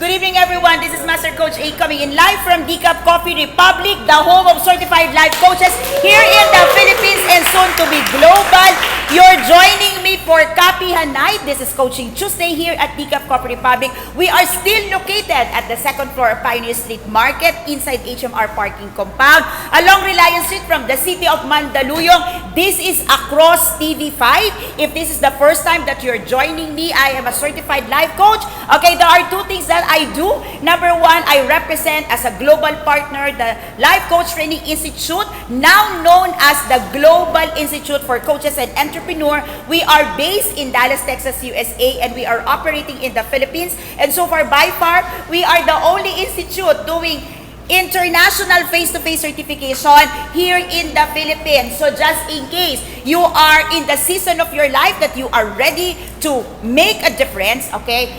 Good evening, everyone. This is Master Coach A coming in live from Decaf Coffee Republic, the home of certified life coaches here in the Philippines and soon to be global. You're joining me for Kapehan night. This is Coaching Tuesday here at Decaf Coffee Republic. We are still located at the second floor of Pioneer Street Market inside HMR parking compound along Reliance Street from the city of Mandaluyong. This is across TV5. If this is the first time that you're joining me, I am a certified life coach. Okay, there are two things that I do. Number one, I represent as a global partner the Life Coach Training Institute, now known as the Global Institute for Coaches and Entrepreneur. We are based in Dallas, Texas, USA, and we are operating in the Philippines. And so far, by far, we are the only institute doing international face-to-face certification here in the Philippines. So just in case you are in the season of your life that you are ready to make a difference, okay,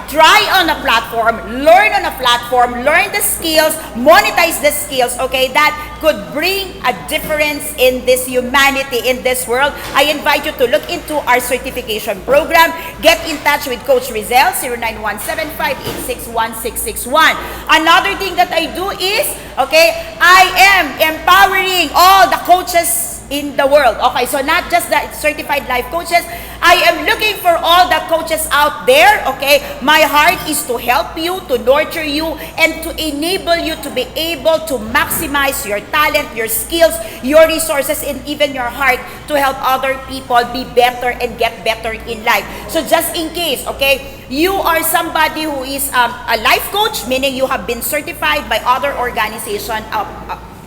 try on a platform, learn on a platform, learn the skills, monetize the skills, okay, that could bring a difference in this humanity, in this world. I invite you to look into our certification program. Get in touch with Coach Rizel, 0917-586-1661. Another thing that I do is, okay, I am empowering all the coaches in the world. Okay, so not just the certified life coaches, I am looking for all the coaches out there, okay? My heart is to help you, to nurture you, and to enable you to be able to maximize your talent, your skills, your resources, and even your heart to help other people be better and get better in life. So just in case, okay, you are somebody who is a life coach, meaning you have been certified by other organization,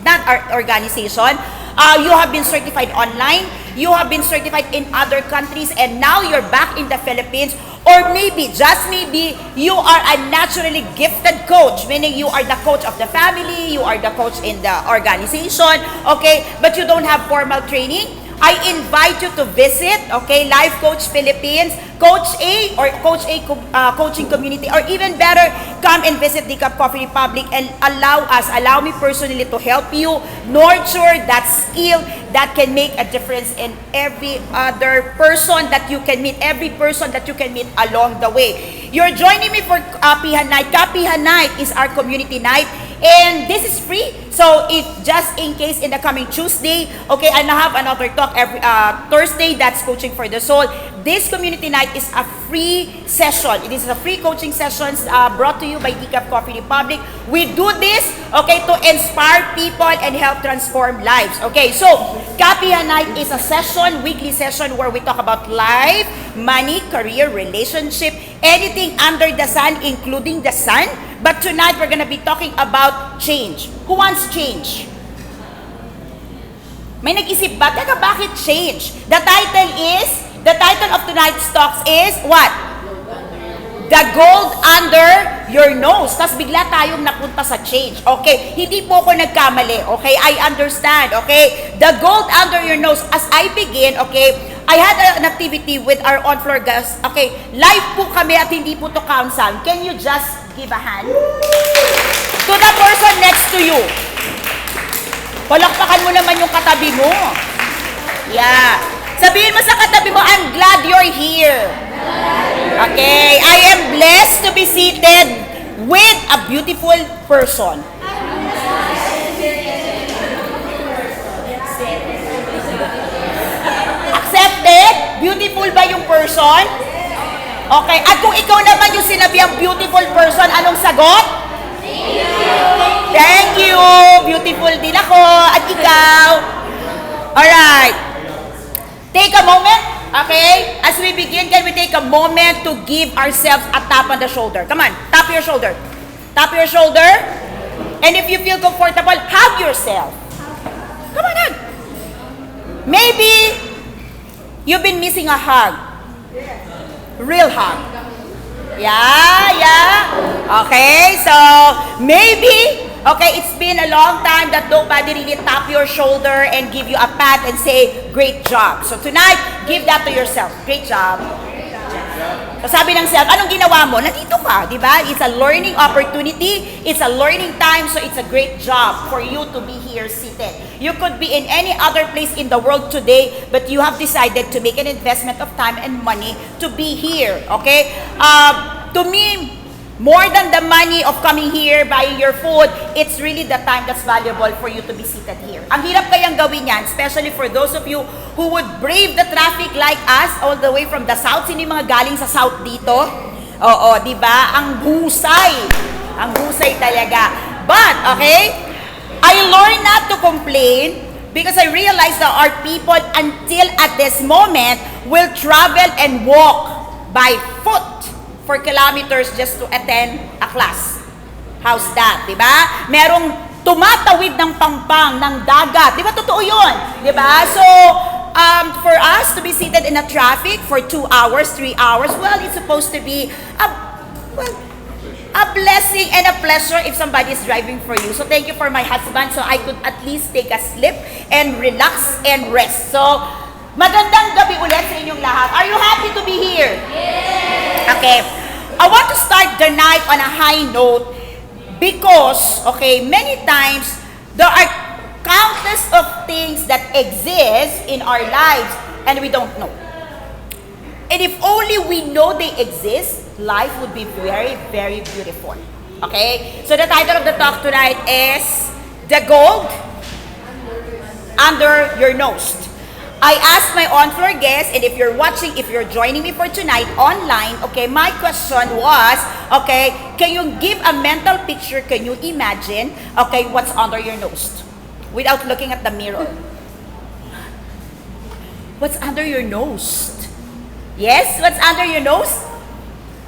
not our organization, you have been certified online, you have been certified in other countries, and now you're back in the Philippines, or maybe, just maybe, you are a naturally gifted coach, meaning you are the coach of the family, you are the coach in the organization, okay, but you don't have formal training. I invite you to visit, okay, Life Coach Philippines, Coach A or Coach A coaching community, or even better, come and visit Decaf Coffee Republic and allow me personally to help you nurture that skill that can make a difference in every other person that you can meet, every person that you can meet along the way. You're joining me for Kapehan Night. Kapehan Night is our community night, and this is free. So if just in case in the coming Tuesday, okay, and I have another talk every Thursday, that's Coaching for the Soul. This community night is a free session. It is a free coaching sessions brought to you by Decaf Coffee Republic. We do this, okay, to inspire people and help transform lives. Okay, so Kapehan Night is a session, weekly session where we talk about life, money, career, relationship, anything under the sun, including the sun. But tonight, we're going to be talking about change. Who wants change? May nag-isip ba? Teka, bakit change? The title of tonight's talks is what? The gold under your nose. Tapos bigla tayong napunta sa change. Okay, hindi po ako nagkamali. Okay, I understand. Okay, the gold under your nose. As I begin, okay, I had an activity with our on-floor guests. Okay, live po kami at hindi po to counsel. Can you just give a hand to the person next to you? Palakpakan mo naman yung katabi mo. Yeah. Sabihin mo sa katabi mo, I'm glad you're here. Okay, I am blessed to be seated with a beautiful person. Accepted? Beautiful ba yung person? Okay, at kung ikaw naman yung sinabi ang beautiful person, anong sagot? Thank you! Beautiful din ako. At ikaw? Alright. Take a moment, okay? As we begin, can we take a moment to give ourselves a tap on the shoulder? Come on, tap your shoulder. Tap your shoulder. And if you feel comfortable, hug yourself. Come on, hug. Maybe you've been missing a hug. Real hug. Yeah. Okay, so maybe, okay, it's been a long time that nobody really tap your shoulder and give you a pat and say, great job. So tonight, give that to yourself. Great job. So sabi ng self, anong ginawa mo? Nandito ka, di ba? It's a learning opportunity. It's a learning time, so it's a great job for you to be here seated. You could be in any other place in the world today, but you have decided to make an investment of time and money to be here, okay? To me, More than the money of coming here, buying your food, it's really the time that's valuable for you to be seated here. Ang hirap kayang gawin yan, especially for those of you who would brave the traffic like us all the way from the south. Sino yung mga galing sa south dito? Oo, di ba? Ang husay. Ang husay talaga. But, okay, I learned not to complain because I realized that our people until at this moment will travel and walk by foot for kilometers just to attend a class. How's that? Diba? Merong tumatawid ng pampang ng dagat. Diba totoo yun? Diba? So, for us to be seated in a traffic for 2 hours, 3 hours, well, it's supposed to be a blessing and a pleasure if somebody is driving for you. So, thank you for my husband so I could at least take a sleep and relax and rest. So, magandang gabi ulit sa inyong lahat. Are you happy to be here? Yes! Okay. I want to start the night on a high note because, okay, many times there are countless of things that exist in our lives and we don't know. And if only we know they exist, life would be very, very beautiful. Okay? So the title of the talk tonight is The Gold Under Your Nose. I asked my on-floor guests, and if you're watching, if you're joining me for tonight online, okay, my question was, okay, can you give a mental picture, can you imagine, okay, what's under your nose? Without looking at the mirror. What's under your nose? Yes, what's under your nose?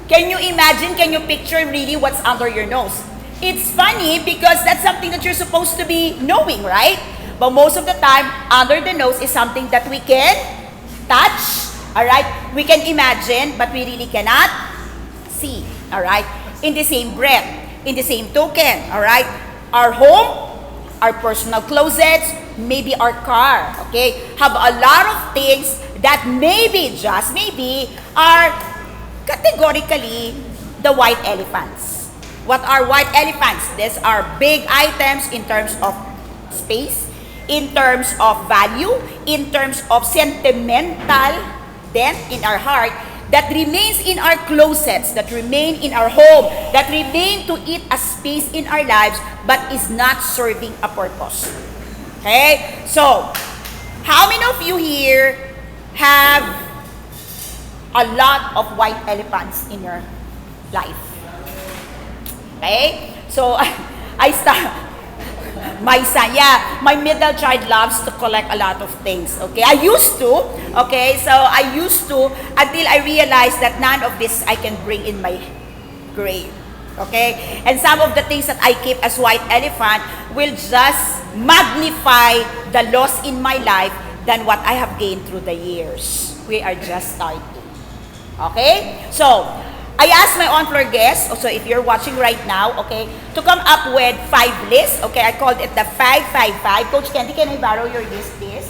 Can you imagine, can you picture really what's under your nose? It's funny because that's something that you're supposed to be knowing, right? But most of the time, under the nose is something that we can touch, all right? We can imagine, but we really cannot see, all right? In the same breath, in the same token, all right? Our home, our personal closets, maybe our car, okay? Have a lot of things that maybe, just maybe, are categorically the white elephants. What are white elephants? These are big items in terms of space, in terms of value, in terms of sentimental dent in our heart that remains in our closets, that remain in our home, that remain to eat a space in our lives, but is not serving a purpose. Okay? So, how many of you here have a lot of white elephants in your life? Okay? So, I start. My son, yeah, my middle child loves to collect a lot of things, okay? I used to, okay? So, I used to until I realized that none of this I can bring in my grave, okay? And some of the things that I keep as white elephant will just magnify the loss in my life than what I have gained through the years. We are just starting, okay? So, I asked my on-floor guests, also if you're watching right now, okay, to come up with 5 lists. Okay, I called it the 555. Coach Candy, can I borrow your list, please?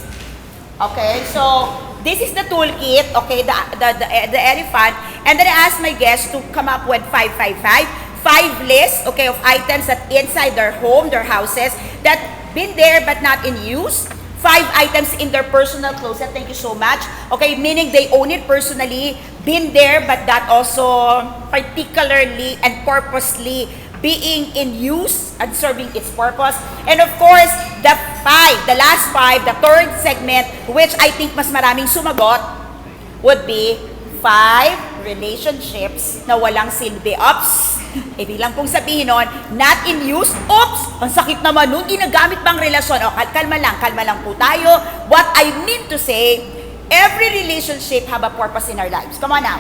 Okay, so this is the toolkit, okay, the elephant. And then I asked my guests to come up with 555. 5 lists, okay, of items that inside their home, their houses, that been there but not in use. 5 items in their personal closet. Thank you so much. Okay, meaning they own it personally, been there, but that also particularly and purposely being in use and serving its purpose. And of course, the last 5, the third segment, which I think mas maraming sumagot, would be 5 relationships na walang silbi. Ops! Ibig lang pong sabihin nun, not in use. Oops! Ang sakit naman nun, ginagamit bang relasyon? O, kalma lang po tayo. What I mean to say, every relationship have a purpose in our lives. Come on now.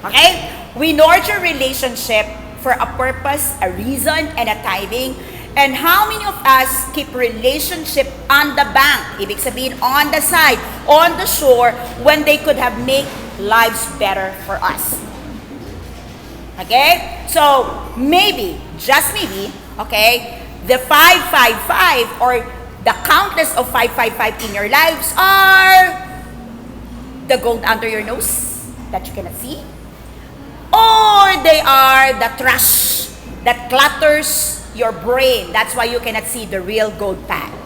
Okay? We nurture relationship for a purpose, a reason, and a timing. And how many of us keep relationship on the bank? Ibig sabihin, on the side, on the shore, when they could have made lives better for us. Okay? So, maybe, just maybe, okay, the 555 or the countless of 555 in your lives are the gold under your nose that you cannot see, or they are the trash that clutters your brain. That's why you cannot see the real gold path.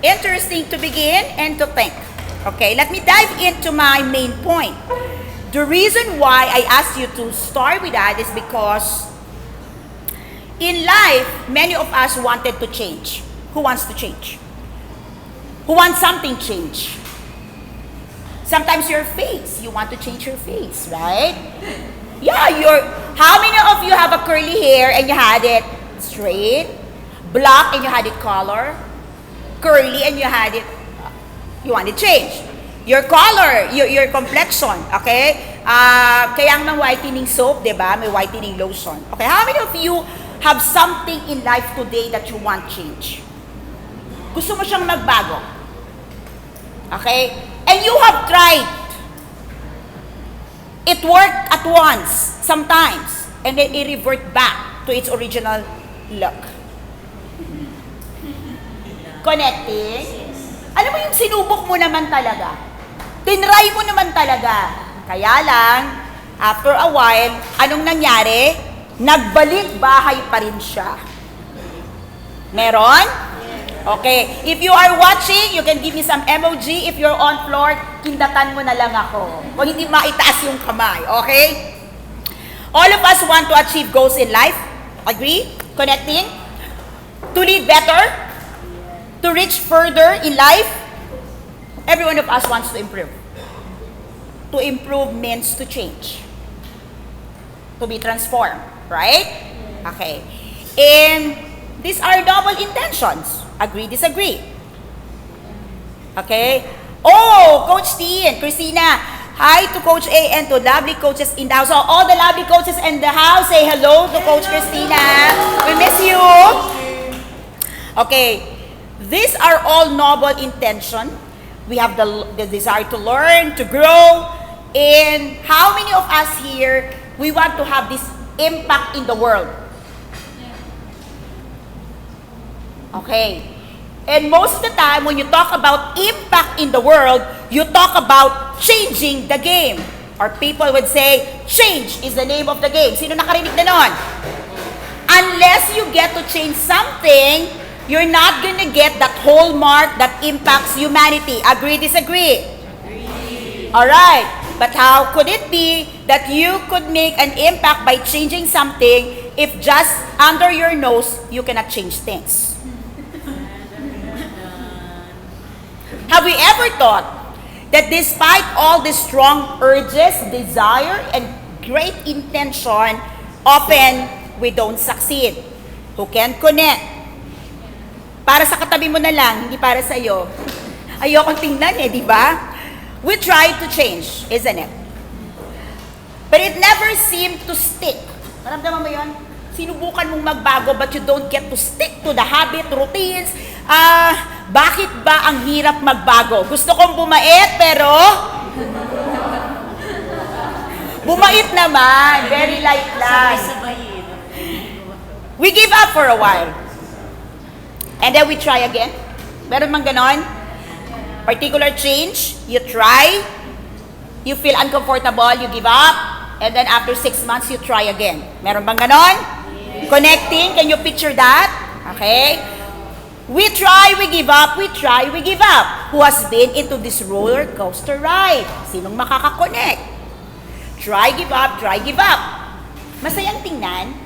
Interesting to begin and to think. Okay, let me dive into my main point. The reason why I asked you to start with that is because in life, many of us wanted to change. Who wants to change? Who wants something change? Sometimes your face, you want to change your face, right? Yeah, how many of you have a curly hair and you had it straight, black and you had it color, curly and you had it, you want to change? Your color, your complexion, okay? Kaya ng whitening soap, di ba? May whitening lotion. Okay, how many of you have something in life today that you want change? Gusto mo siyang magbago? Okay? And you have tried. It worked at once, sometimes, and then it revert back to its original look. Connecting? Alam mo yung sinubok mo naman talaga. Tinry mo naman talaga. Kaya lang, after a while, anong nangyari? Nagbalik bahay pa rin siya. Meron? Okay. If you are watching, you can give me some emoji. If you're on floor, kindatan mo na lang ako. Kung hindi maitaas yung kamay. Okay? All of us want to achieve goals in life. Agree? Connecting? To lead better? To reach further in life? Every one of us wants to improve. To improve means to change. To be transformed. Right? Okay. And these are double intentions. Agree, disagree. Okay? Oh, Coach T and Christina. Hi to Coach A and to lovely coaches in the house. So all the lovely coaches in the house, say hello to Coach Christina. We miss you. Okay. These are all noble intention. We have the desire to learn, to grow. And how many of us here, we want to have this impact in the world? Okay. And most of the time, when you talk about impact in the world, you talk about changing the game. Or people would say, change is the name of the game. Sino nakarinig na nun? Unless you get to change something, you're not gonna get that hallmark that impacts humanity. Agree, disagree? Agree. Alright. But how could it be that you could make an impact by changing something if just under your nose, you cannot change things? Have we ever thought that despite all the strong urges, desire, and great intention, often we don't succeed? Who can connect? Para sa katabi mo na lang, hindi para sa iyo. Ayokong tingnan di ba? We try to change, isn't it? But it never seemed to stick. Maramdaman mo yun? Sinubukan mong magbago but you don't get to stick to the habit, routines. Bakit ba ang hirap magbago? Gusto kong bumait pero bumait naman. Very light lang. We give up for a while. And then we try again. Meron mang ganon? Particular change, you try, you feel uncomfortable, you give up, and then after 6 months, you try again. Meron bang ganon? Yes. Connecting, can you picture that? Okay? We try, we give up, we try, we give up. Who has been into this roller coaster ride? Sinong makakakonect? Try, give up, try, give up. Masayang tingnan.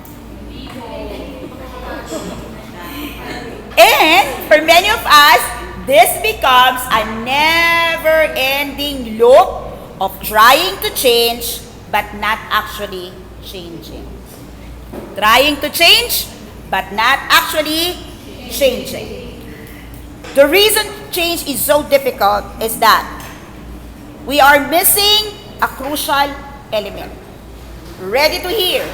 And for many of us, this becomes a never-ending loop of trying to change but not actually changing. Trying to change but not actually changing. The reason change is so difficult is that we are missing a crucial element. Ready to hear?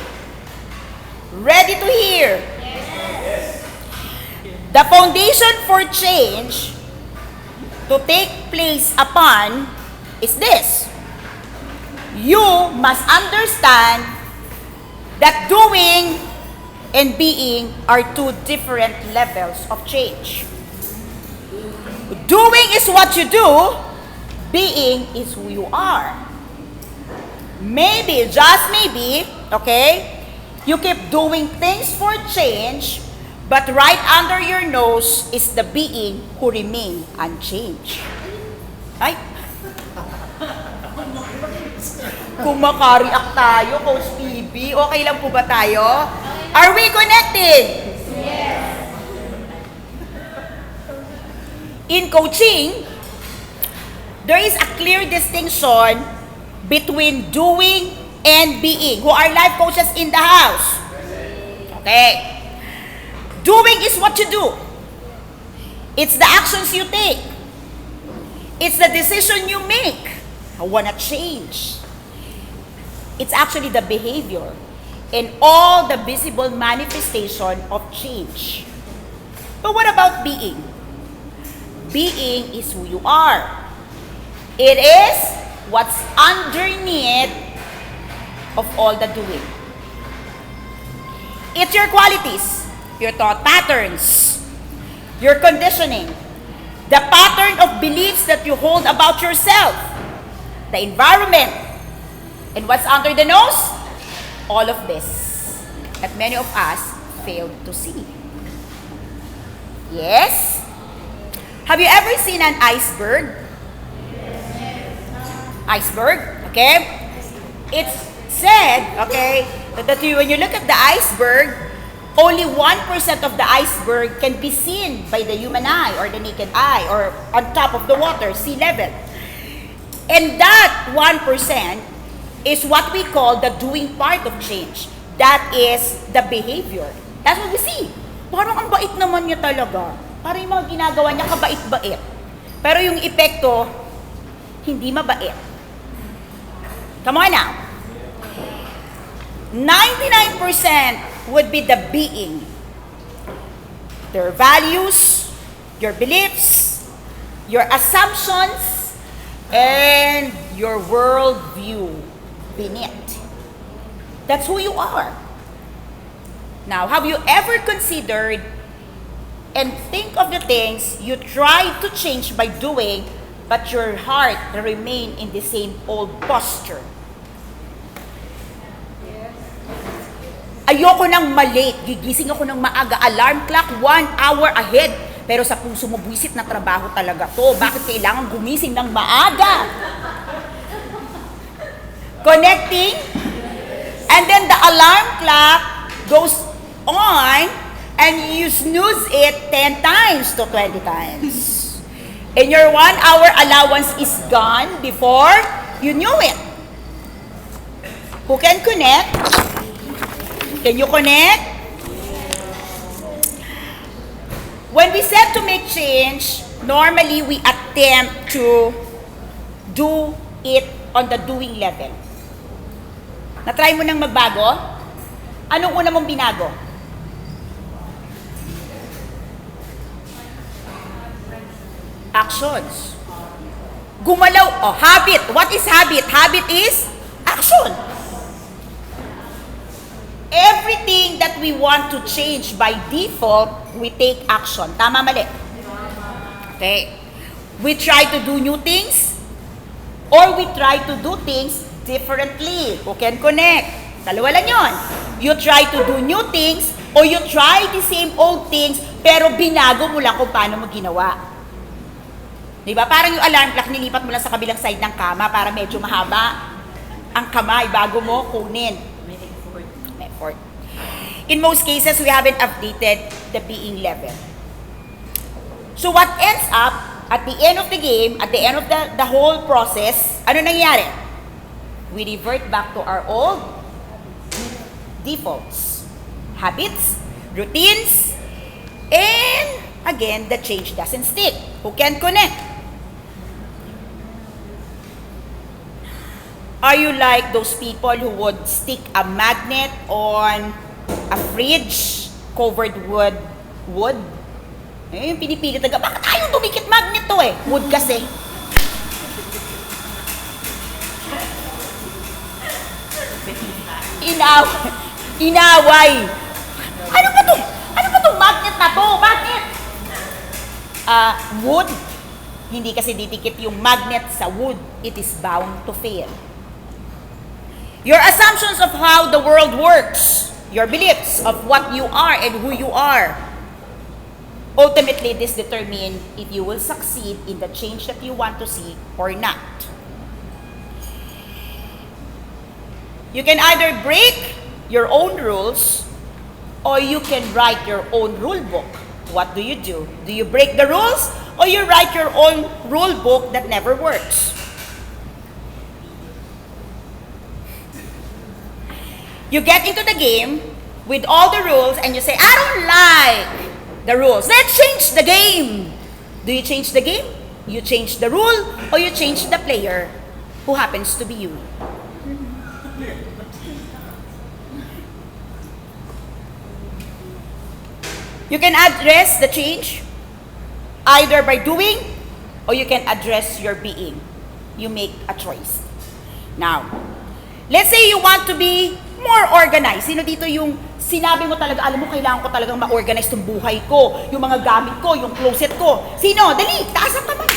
Ready to hear? Yes. The foundation for change to take place upon is this. You must understand that doing and being are two different levels of change. Doing is what you do, being is who you are. Maybe, just maybe, okay, you keep doing things for change, but right under your nose is the being who remain unchanged. Right? Kumaka-react tayo, Coach PB. Okay lang po ba tayo? Are we connected? Yes. In coaching, there is a clear distinction between doing and being. Who are life coaches in the house? Okay. Doing is what you do. It's the actions you take. It's the decision you make. I want to change. It's actually the behavior and all the visible manifestation of change. But what about being? Being is who you are. It is what's underneath of all the doing. It's your qualities, your thought patterns, your conditioning, the pattern of beliefs that you hold about yourself, the environment, and what's under the nose? All of this that many of us failed to see. Yes? Have you ever seen an iceberg? Iceberg, okay? It's said, okay, that when you look at the iceberg, only 1% of the iceberg can be seen by the human eye or the naked eye or on top of the water, sea level. And that 1% is what we call the doing part of change. That is the behavior. That's what we see. Parang ang bait naman niya talaga. Parang yung mga ginagawa niya kabait-bait. Pero yung epekto, hindi mabait. Come on now. 99% would be the being. Their values, your beliefs, your assumptions, and your worldview beneath. That's who you are. Now, have you ever considered and think of the things you try to change by doing, but your heart remain in the same old posture? Ayoko nang malate, gigising ako ng maaga, alarm clock 1 hour ahead. Pero sa puso mo, buwisit na trabaho talaga to. Bakit kailangan gumising ng maaga? Connecting, and then the alarm clock goes on, and you snooze it 10 times to 20 times. And your 1 hour allowance is gone before you knew it. Who can connect? Can you connect? When we set to make change, normally we attempt to do it on the doing level. Na-try mo nang magbago? Anong una mong binago? Actions. Gumalaw. Oh, habit. What is habit? Habit is action. Everything that we want to change by default, we take action. Tama, mali? Okay. We try to do new things or we try to do things differently. Who can connect? Dalawa lang yun. You try to do new things or you try the same old things pero binago mo lang kung paano mo ginawa. Diba? Parang yung alarm clock, nilipat mo lang sa kabilang side ng kama para medyo mahaba ang kamay bago mo kunin. In most cases, we haven't updated the being level. So what ends up, at the end of the game, at the end of the whole process, ano nangyari? We revert back to our old defaults, habits, routines, and again, the change doesn't stick. Who can connect? Are you like those people who would stick a magnet on a fridge covered with wood? Eh, yung pinipilit talaga, bakit ayaw dumikit magnet to eh? Wood kasi. Inaway. Ano ba to? Ano ba tong magnet na to? Bakit? Wood. Hindi kasi didikit yung magnet sa wood. It is bound to fail. Your assumptions of how the world works, your beliefs of what you are and who you are, ultimately this determine if you will succeed in the change that you want to see or not. You can either break your own rules or you can write your own rule book. What do? Do you break the rules or you write your own rule book that never works? You get into the game with all the rules and you say, I don't like the rules. Let's change the game. Do you change the game? You change the rule or you change the player who happens to be you. You can address the change either by doing or you can address your being. You make a choice. Now, let's say you want to be more organized. Sino dito yung sinabi mo talaga, alam mo, kailangan ko talagang ma-organize tong buhay ko, yung mga gamit ko, yung closet ko. Sino? Dali, taas ang kamay.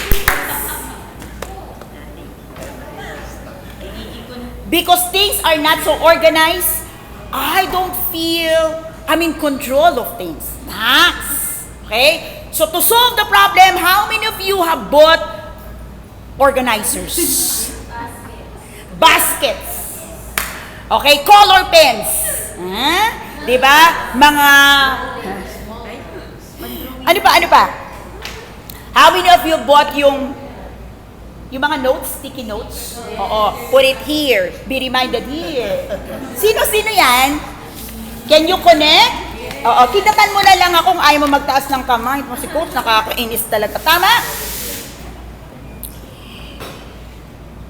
Because things are not so organized, I don't feel I'm in control of things. Max. Okay? So to solve the problem, how many of you have bought organizers? Baskets. Okay? Color pens. Diba? Mga... Ano pa? How many of you bought yung mga notes, sticky notes? Oo. Put it here. Be reminded here. Sino-sino yan? Can you connect? Oo. Kitatan mo na lang ako kung ayaw mo magtaas ng kamay. Ito si Coach, nakakainis talaga. Tama?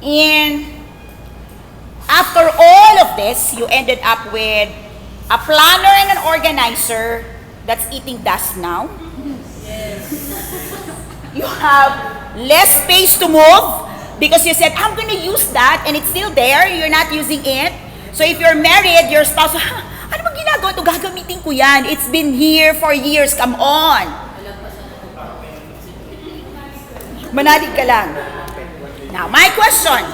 And after all of this, you ended up with a planner and an organizer that's eating dust now. Yes. You have less space to move because you said, I'm going to use that and it's still there. You're not using it. So if you're married, your spouse, ano bang ginagawa ito? Gagamitin ko yan. It's been here for years. Come on. Manalig ka lang. Now, my question.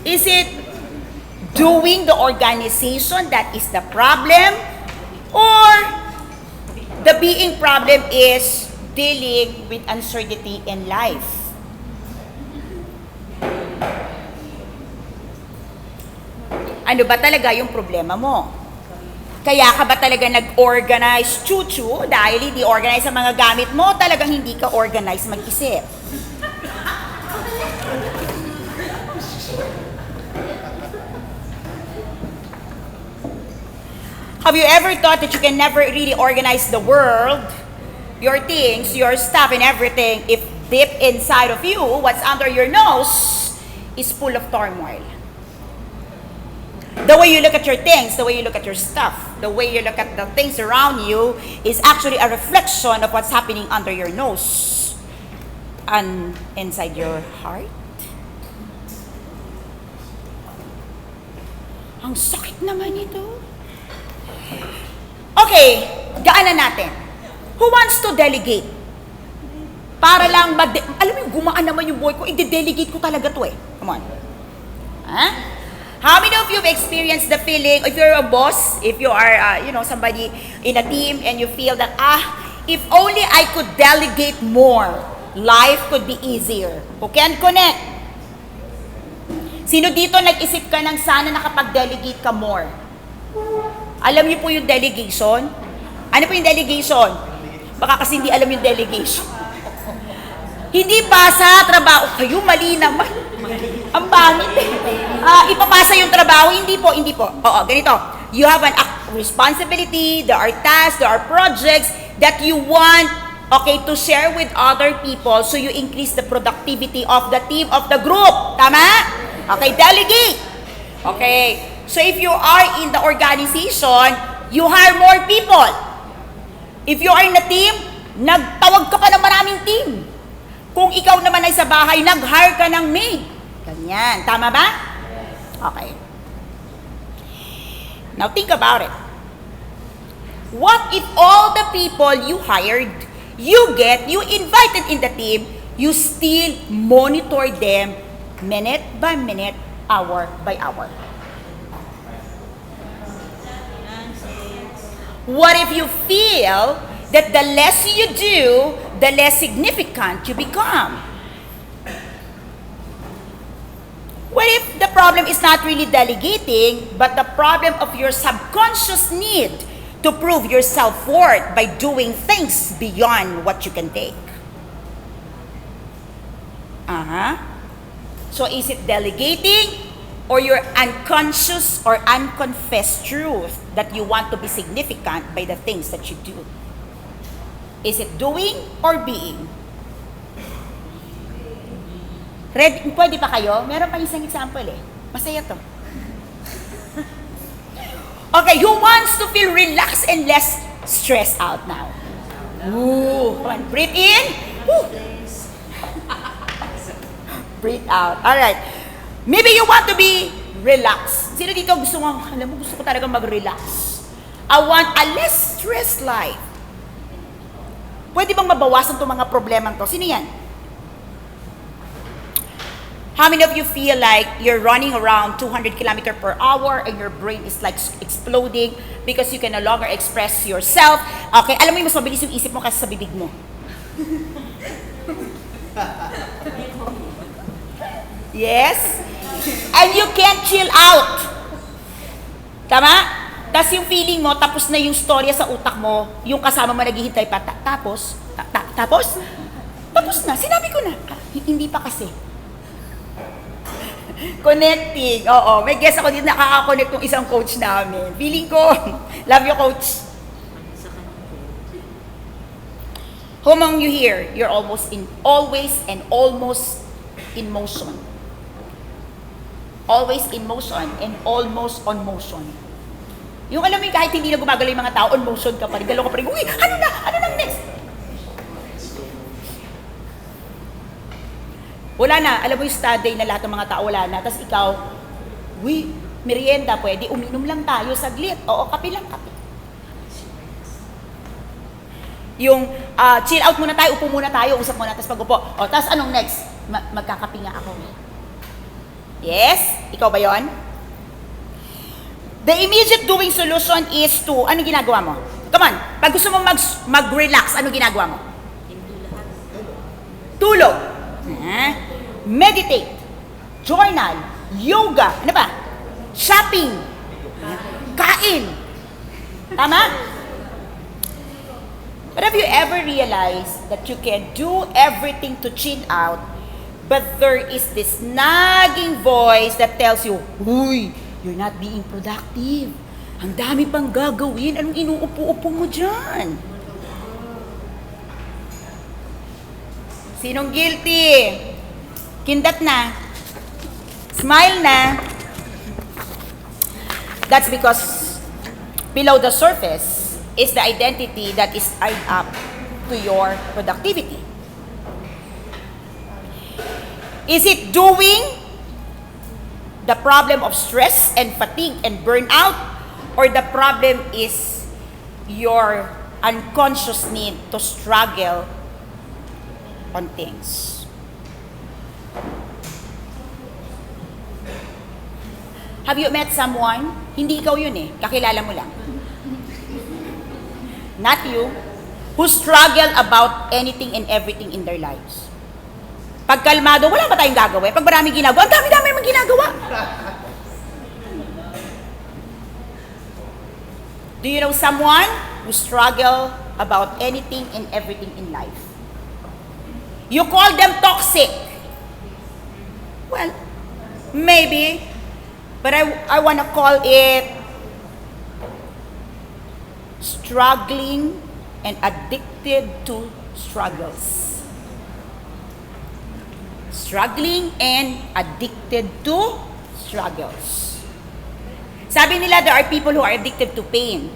Is it doing the organization that is the problem? Or the being problem is dealing with uncertainty in life? Ano ba talaga yung problema mo? Kaya ka ba talaga nag-organize chuchu dahil hindi organize ang mga gamit mo? Talagang hindi ka organize mag-isip. Have you ever thought that you can never really organize the world, your things, your stuff and everything, if deep inside of you, what's under your nose is full of turmoil? The way you look at your things, the way you look at your stuff, the way you look at the things around you is actually a reflection of what's happening under your nose and inside your heart. Ang sakit naman ito. Okay, gaanan natin. Who wants to delegate? Para lang alam mo yung gumaan naman yung buhay ko, i-delegate ko talaga to eh. Come on. Huh? How many of you have experienced the feeling, if you're a boss, if you are, somebody in a team and you feel that, if only I could delegate more, life could be easier. Who can connect? Sino dito nag-isip ka ng sana nakapag-delegate ka more? Alam niyo po yung delegation? Ano po yung delegation? Baka kasi hindi alam yung delegation. Hindi pa sa trabaho. Kayo, mali naman. Ang pangit eh. Ipapasa yung trabaho. Hindi po. Oo, ganito. You have an responsibility, there are tasks, there are projects that you want, to share with other people so you increase the productivity of the team, of the group. Tama? Okay, delegate. Okay. So if you are in the organization, you hire more people. If you are in a team, nagtawag ka pa ng maraming team. Kung ikaw naman ay sa bahay, nag-hire ka ng maid. Ganyan. Tama ba? Okay. Now think about it. What if all the people you hired, you invited in the team, you still monitor them minute by minute, hour by hour? What if you feel that the less you do, the less significant you become? What if problem is not really delegating, but the problem of your subconscious need to prove your self-worth by doing things beyond what you can take. So is it delegating or your unconscious or unconfessed truth that you want to be significant by the things that you do? Is it doing or being? Pwede pa kayo? Meron pa isang example eh. Masaya to. Okay, who wants to feel relaxed and less stressed out now? Ooh, come on, breathe in. Woo. Breathe out. All right. Maybe you want to be relaxed. Sino dito gusto mo, alam mo, gusto ko talaga mag-relax. I want a less stressed life. Pwede bang mabawasan itong mga problemang to? Sino yan? How many of you feel like you're running around 200 km per hour and your brain is like exploding because you can no longer express yourself? Okay, alam mo yung mas mabilis yung isip mo kasi sa bibig mo. Yes? And you can't chill out. Tama? Tapos yung feeling mo, tapos na yung storya sa utak mo, yung kasama mo naghihintay pa, tapos na, sinabi ko na. Hindi pa kasi. Connecting. Oo, may guest ako dito nakaka-connect ng isang coach namin. Feeling ko, love you, coach. Who among you here, you're always and almost in motion. Always in motion and almost on motion. Yung alam mo yung kahit hindi na gumagalaw yung mga tao, on motion ka pa rin, galaw ka pa rin, uy, ano na next? Wala na, alam mo yung study na lahat ng mga tao wala na, tapos ikaw, uy, merienda, pwede, uminom lang tayo saglit, oo, kape lang, kape. Yung chill out muna tayo, upo muna tayo, usap muna, tapos pag-upo, o, tapos anong next? Magkakape nga ako. Yes? Ikaw ba yon? The immediate doing solution is to, ano ginagawa mo? Come on, pag gusto mo mag-relax, ano ginagawa mo? Tulog. Meditate. Journal. Yoga. Ano ba? Shopping. Kain. Tama? But have you ever realized that you can do everything to chill out, but there is this nagging voice that tells you, "Uy, you're not being productive. Ang dami pang gagawin. Anong inuupo-upo mo dyan?" Sinong guilty? Kindat na. Smile na. That's because below the surface is the identity that is tied up to your productivity. Is it doing the problem of stress and fatigue and burnout, or the problem is your unconscious need to struggle on things? Have you met someone? Hindi ikaw yun eh, kakilala mo lang. Not you, who struggle about anything and everything in their lives. Pag kalmado, wala ba tayong gagawin? Pag maraming ginagawa, ang dami-dami naman ginagawa. Do you know someone who struggle about anything and everything in life? You call them toxic. Well, maybe, but I want to call it struggling and addicted to struggles. Struggling and addicted to struggles. Sabi nila, there are people who are addicted to pain.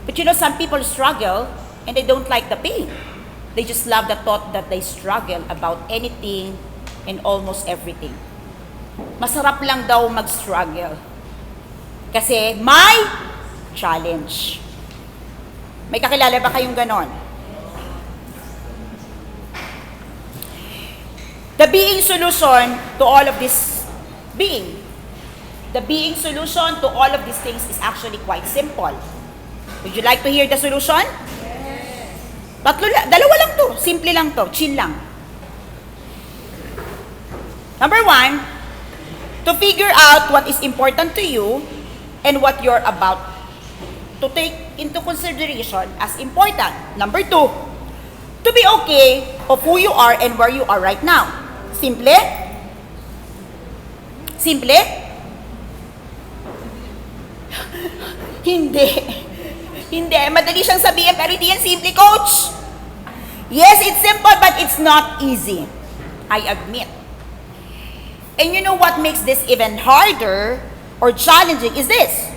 But you know, some people struggle and they don't like the pain. They just love the thought that they struggle about anything and almost everything. Masarap lang daw mag-struggle. Kasi may challenge. May kakilala ba kayong ganon? The being solution to all of this being. The being solution to all of these things is actually quite simple. Would you like to hear the solution? Yes. Dalawa lang to. Simple lang to. Chill lang. Number one, to figure out what is important to you and what you're about to take into consideration as important. Number 2, to be okay of who you are and where you are right now. Simple? Simple? Hindi. Hindi. Madali siyang sabihin pero hindi yan simple, coach. Yes, it's simple but it's not easy. I admit. And you know what makes this even harder or challenging is this.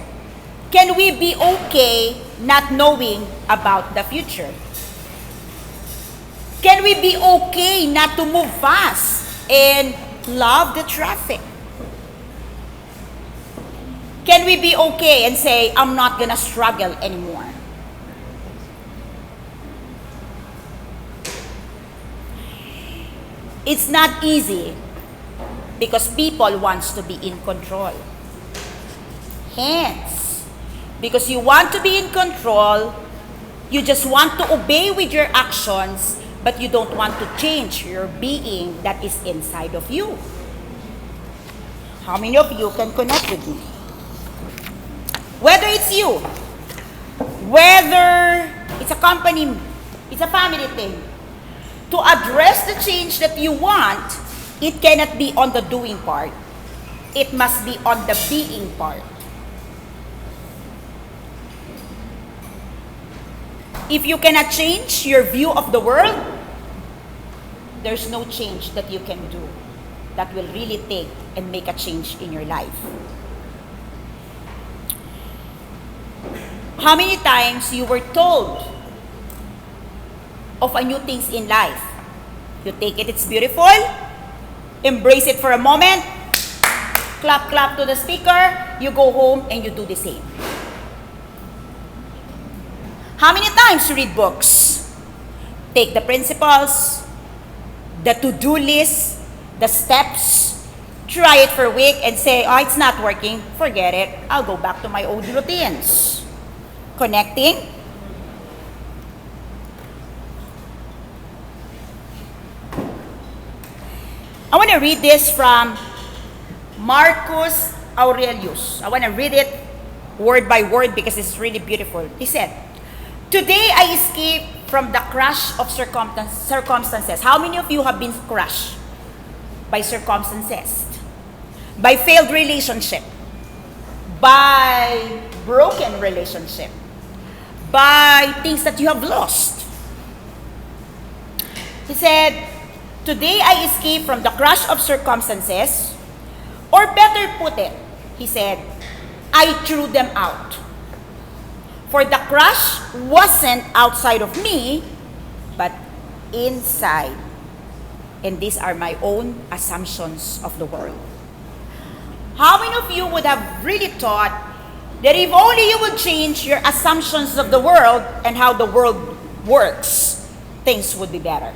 Can we be okay not knowing about the future? Can we be okay not to move fast and love the traffic? Can we be okay and say, I'm not gonna struggle anymore? It's not easy because people wants to be in control. Hence, because you want to be in control, you just want to obey with your actions, but you don't want to change your being that is inside of you. How many of you can connect with me? Whether it's you, whether it's a company, it's a family thing, to address the change that you want, it cannot be on the doing part. It must be on the being part. If you cannot change your view of the world, there's no change that you can do that will really take and make a change in your life. How many times you were told of a new things in life? You take it, it's beautiful, embrace it for a moment, clap, clap to the speaker, you go home and you do the same. How many times you read books? Take the principles, the to-do list, the steps, try it for a week and say, oh, it's not working, forget it, I'll go back to my old routines. Connecting. I want to read this from Marcus Aurelius. I want to read it word by word because it's really beautiful. He said, today I escaped from the crush of circumstances. How many of you have been crushed by circumstances? By failed relationship? By broken relationship? By things that you have lost? He said, today I escaped from the crush of circumstances, or better put it, he said, I threw them out. For the crush wasn't outside of me, but inside. And these are my own assumptions of the world. How many of you would have really thought that if only you would change your assumptions of the world and how the world works, things would be better?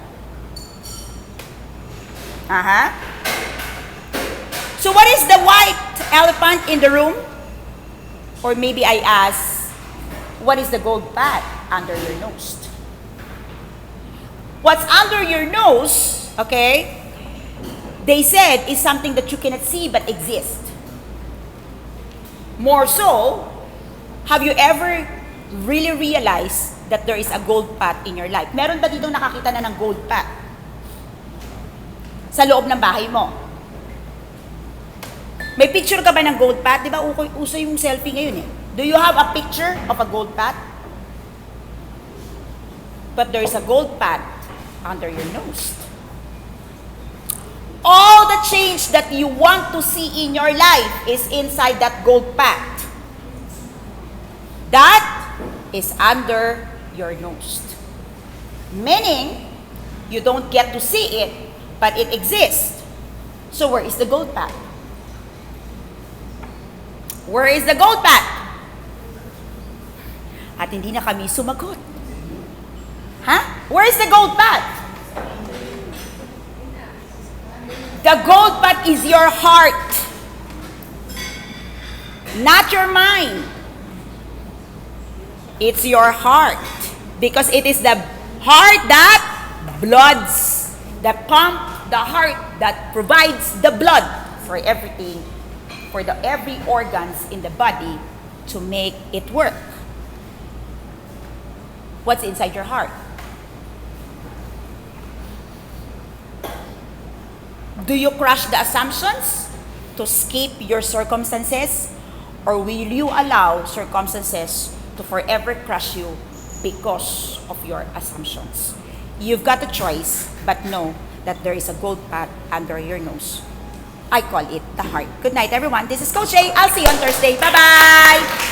So what is the white elephant in the room? Or maybe I ask, what is the gold pad under your nose? What's under your nose, okay, they said is something that you cannot see but exists. More so, have you ever really realized that there is a gold path in your life? Meron ba dito nakakita na ng gold path? Sa loob ng bahay mo. May picture ka ba ng gold path? Di ba uso yung selfie ngayon eh? Do you have a picture of a gold path? But there is a gold path under your nose. All the change that you want to see in your life is inside that gold path. That is under your nose. Meaning, you don't get to see it, but it exists. So where is the gold path? Where is the gold path? At hindi na kami sumagot. Where is the gold path? The gold path is your heart, not your mind. It's your heart, because it is the heart that bloods, that pump, the heart that provides the blood for everything for the every organs in the body to make it work. What's inside your heart? Do you crush the assumptions to escape your circumstances? Or will you allow circumstances to forever crush you because of your assumptions? You've got a choice, but know that there is a gold path under your nose. I call it the heart. Good night, everyone. This is Coach A. I'll see you on Thursday. Bye-bye!